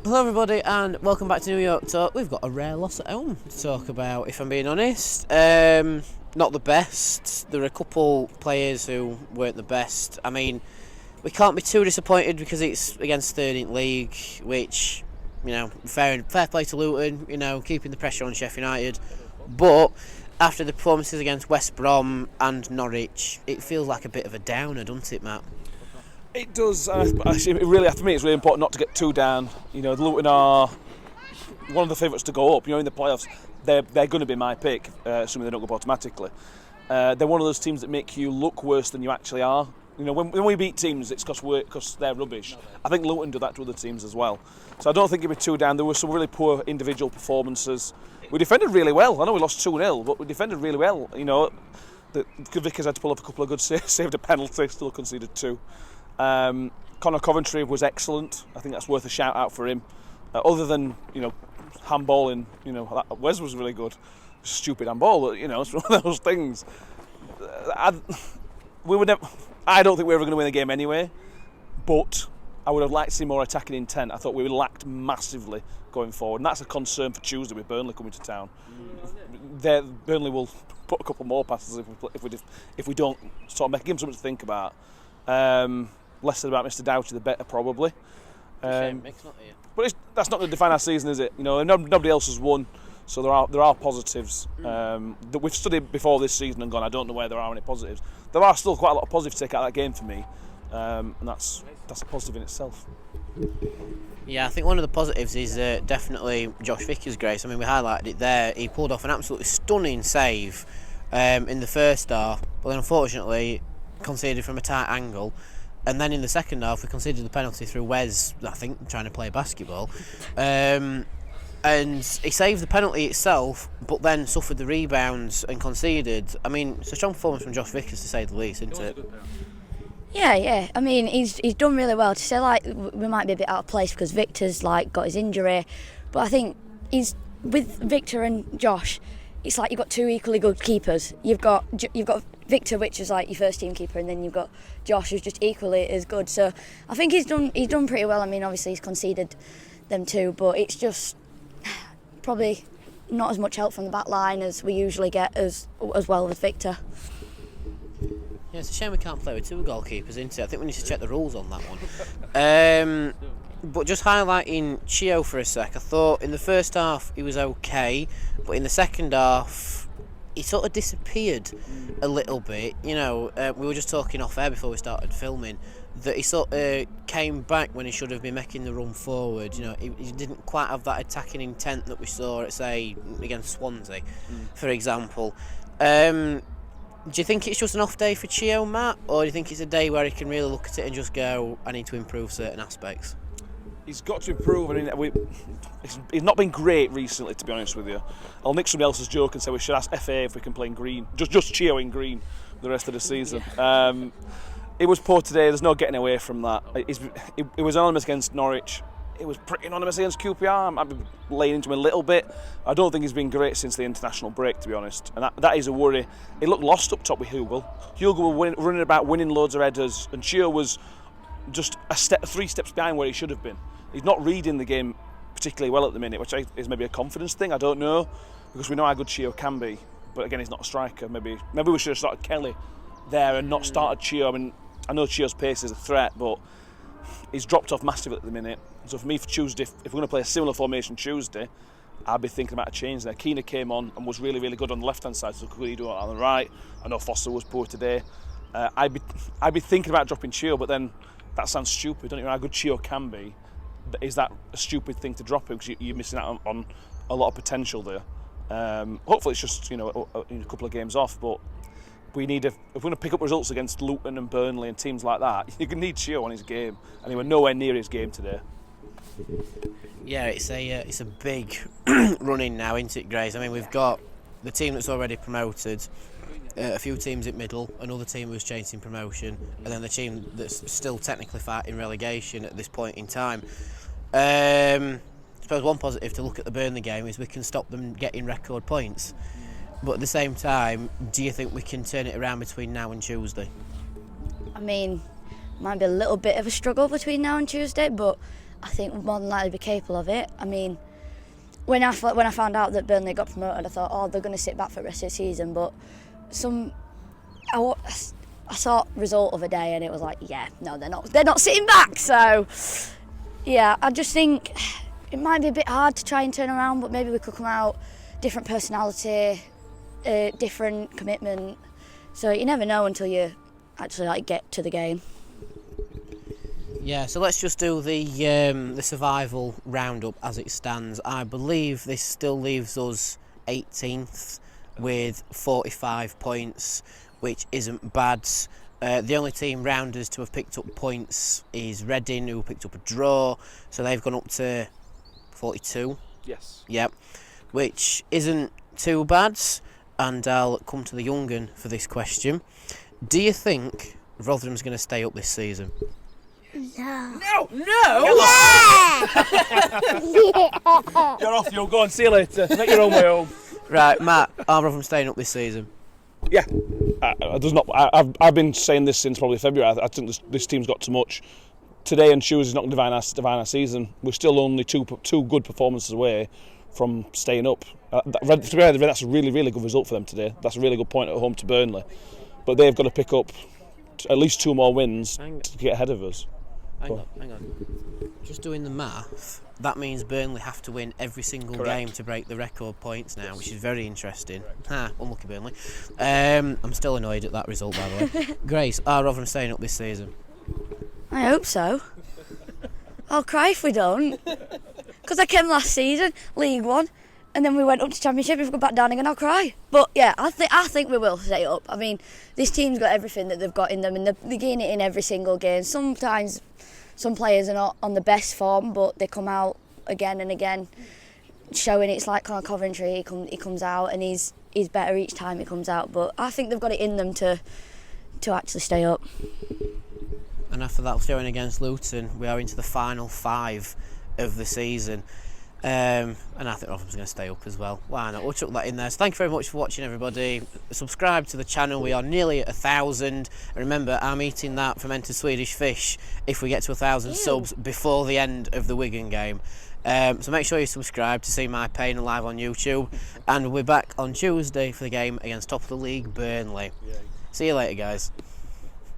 Hello everybody and welcome back to New York Talk. We've got a rare loss at home to talk about, if I'm being honest. Not the best. There are a couple players who weren't the best. I mean, we can't be too disappointed because it's against 13th League, which, fair play to Luton, keeping the pressure on Sheffield United. But after the performances against West Brom and Norwich, it feels like a bit of a downer, doesn't it, Matt? It does. Actually, really, for me, it's really important not to get too down. The Luton are one of the favourites to go up. In the playoffs, they're going to be my pick, assuming they don't go up automatically. They're one of those teams that make you look worse than you actually are. When we beat teams, it's because they're rubbish. I think Luton do that to other teams as well. So I don't think it'd be too down. There were some really poor individual performances. We defended really well. I know we lost 2-0, but we defended really well. The Vickers had to pull off a couple of good saves, saved a penalty, still conceded 2. Connor Coventry was excellent. I think that's worth a shout out for him. Other than handballing, Wes was really good. Stupid handball, but it's one of those things. I don't think we were ever going to win the game anyway. But I would have liked to see more attacking intent. I thought we lacked massively going forward, and that's a concern for Tuesday with Burnley coming to town. Burnley will put a couple more passes if we don't sort of give them something to think about. Less said about Mr. Doughty, the better probably. But that's not going to define our season, is it? Nobody else has won, so there are positives that we've studied before this season and gone. I don't know where there are any positives. There are still quite a lot of positives to take out of that game for me, and that's a positive in itself. Yeah, I think one of the positives is definitely Josh Vickers' grace. I mean, we highlighted it there. He pulled off an absolutely stunning save in the first half, but then unfortunately conceded from a tight angle. And then in the second half, we conceded the penalty through Wes, I think, trying to play basketball. And he saved the penalty itself, but then suffered the rebounds and conceded. I mean, it's a strong performance from Josh Vickers, to say the least, isn't it? Yeah. I mean, he's done really well. To say we might be a bit out of place because Victor's got his injury, but I think he's with Victor and Josh. It's like you've got two equally good keepers. You've got Victor, which is your first team keeper, and then you've got Josh, who's just equally as good. So I think he's done pretty well. I mean, obviously he's conceded them too, but it's just probably not as much help from the back line as we usually get as well with Victor. Yeah, it's a shame we can't play with two goalkeepers, isn't it? I think we need to check the rules on that one. But just highlighting Chio for a sec, I thought in the first half he was okay, but in the second half he sort of disappeared a little bit. We were just talking off air before we started filming that he sort of came back when he should have been making the run forward. He didn't quite have that attacking intent that we saw at, say, against Swansea, for example. Do you think it's just an off day for Chio, Matt, or do you think it's a day where he can really look at it and just go, I need to improve certain aspects? He's got to improve. I mean, he's not been great recently, to be honest with you. I'll nick somebody else's joke and say we should ask FA if we can play in green. Just Chio in green the rest of the season. It was poor today. There's no getting away from that. It was anonymous against Norwich. It was pretty anonymous against QPR. I might be laying into him a little bit. I don't think he's been great since the international break, to be honest. And that is a worry. He looked lost up top with Hugo. Hugo was running about winning loads of headers, and Chio was just 3 steps behind where he should have been. He's not reading the game particularly well at the minute, which is maybe a confidence thing. I don't know, because we know how good Chio can be. But again, he's not a striker. Maybe we should have started Kelly there and not started Chio. I mean, I know Chio's pace is a threat, but he's dropped off massively at the minute. So for me, for Tuesday, if we're going to play a similar formation Tuesday, I'd be thinking about a change there. Keena came on and was really, really good on the left-hand side, so could he do it on the right? I know Foster was poor today. I'd be thinking about dropping Chio, but then that sounds stupid. Don't you know how good Chio can be? But is that a stupid thing to drop him because you're missing out on a lot of potential there? Hopefully it's just a couple of games off, but we need if we're going to pick up results against Luton and Burnley and teams like that, you can need Chio on his game, and he was nowhere near his game today. Yeah, it's a big run-in now, isn't it, Grace? I mean, we've got the team that's already promoted, a few teams at middle, another team who's chasing promotion, and then the team that's still technically fighting relegation at this point in time. I suppose one positive to look at the Burnley game is we can stop them getting record points. But at the same time, do you think we can turn it around between now and Tuesday? I mean, might be a little bit of a struggle between now and Tuesday, but I think we're more than likely to be capable of it. I mean, when I found out that Burnley got promoted, I thought, oh, they're going to sit back for the rest of the season. But I saw result of a day, and it was like, yeah, no, they're not sitting back. So, yeah, I just think it might be a bit hard to try and turn around, but maybe we could come out different personality, different commitment. So you never know until you actually get to the game. Yeah, so let's just do the survival roundup as it stands. I believe this still leaves us 18th with 45 points, which isn't bad. The only team round us to have picked up points is Reading, who picked up a draw, so they've gone up to 42. Yes. Yep, which isn't too bad. And I'll come to the young un for this question. Do you think Rotherham's going to stay up this season? No! Yeah! You're off, you'll go and see you later. Make your own way home. Right, Matt, are Rotherham staying up this season? Yeah. I've been saying this since probably February. I think this team's got too much. Today and Tuesday is not going to define our season. We're still only two good performances away from staying up. That's a really, really good result for them today. That's a really good point at home to Burnley. But they've got to pick up at least 2 more wins to get ahead of us. Hang on. Just doing the math, that means Burnley have to win every single game to break the record points now, which is very interesting. Unlucky Burnley. I'm still annoyed at that result, by the way. Grace, are Rotherham staying up this season? I hope so. I'll cry if we don't. Because I came last season, League One, and then we went up to Championship. If we go back down again, I'll cry. But yeah, I think we will stay up. I mean, this team's got everything that they've got in them, and they're getting it in every single game. Sometimes some players are not on the best form, but they come out again and again, showing it's like Conor Coventry. He comes out and he's better each time he comes out. But I think they've got it in them to actually stay up. And after that showing against Luton, we are into the final 5 of the season. And I think Rotherham's going to stay up as well. Why not? We'll chuck that in there. So thank you very much for watching, everybody. Subscribe to the channel. We are nearly at 1,000. And remember, I'm eating that fermented Swedish fish if we get to 1,000 subs before the end of the Wigan game. So make sure you subscribe to see my pain live on YouTube. And we're back on Tuesday for the game against top of the league Burnley. See you later, guys.